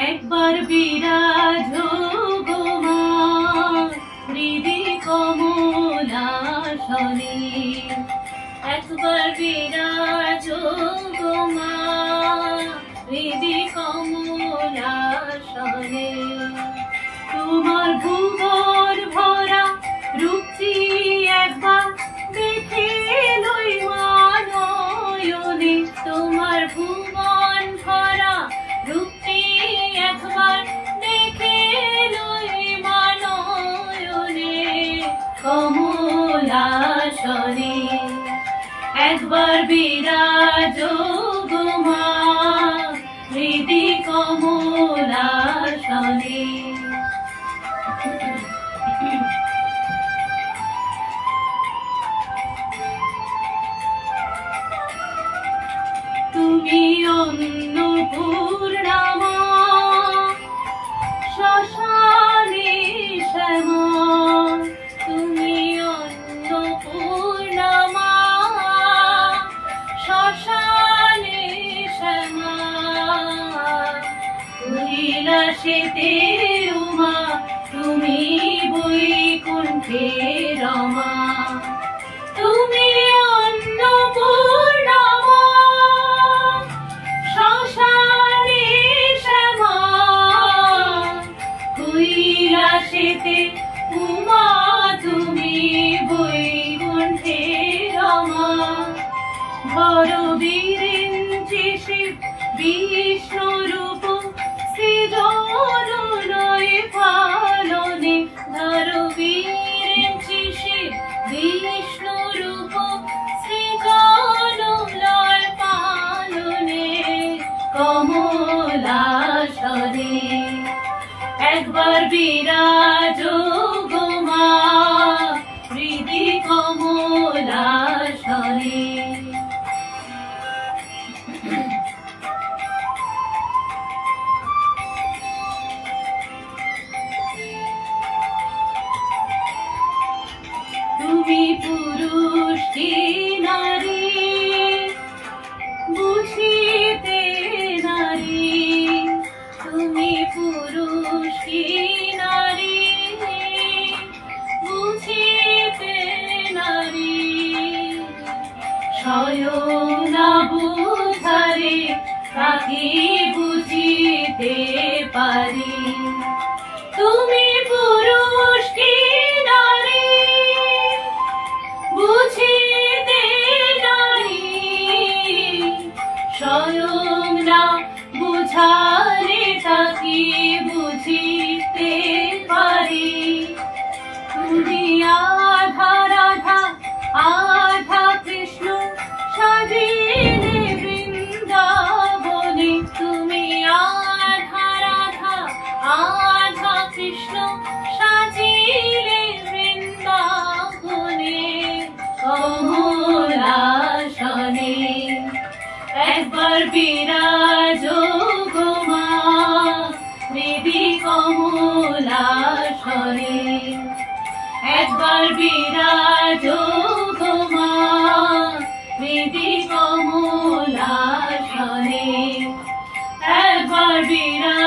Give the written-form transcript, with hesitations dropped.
একবার বিরাজো গো মা হৃদি কমলাসনে, একবার বিরাজো গো মা হৃদি কমলাসনে। তোমার ভুবন ভরা রূপটি একবার দেখে লই মা নয়নে, তোমার ভুবন ভরা রূপটি একবার দেখে লই মা নয়নে কমলাসনে। একবার বিরাজো গো মা হৃদি কমলাসনে। তুমি অন্নপূর্ণা মা শ্মশানে শ্যামা, তুমি অন্নপূর্ণা মা শ্মশানে শ্যামা। কৈলাসেতে উমা তুমি বৈকুণ্ঠে রমা, তুমি অন্নপূর্ণা মা শ্মশানে শ্যামা। কৈলাসেতে উমা তুমি বৈকুণ্ঠে রমা। ধর বিরিঞ্চি শিব বিষ্ণুরূপ সৃজন লয় পালনে, ধর বিরিঞ্চি শিব বিষ্ণুরূপ সৃজন লয় পালনে কমলাসনে। একবার বিরাজো গো মা হৃদি কমলাসনে। তুমি পুরুষ কি নারী বুঝিতে নারী, তুমি পুরুষ কি নারী বুঝিতে নারী। স্বয়ং না বুঝারে তাকে বুঝিতে পারি, তুমি পুরুষ কি নারী বুঝিতে নারী। স্বয়ং না বুঝারে তাকে বুঝিতে পারি। তুমি আধা রাধা আধা কৃষ্ণ সাজিলে বৃন্দাবনে, তুমি আধা রাধা আধা কৃষ্ণ সাজিলে বৃন্দাবনে কমলাসনে। একবার বিরাজো গো মা হৃদি কমলাসনে। একবার বিরাজো গো মা হৃদি কমলাসনে। একবার বিরাজো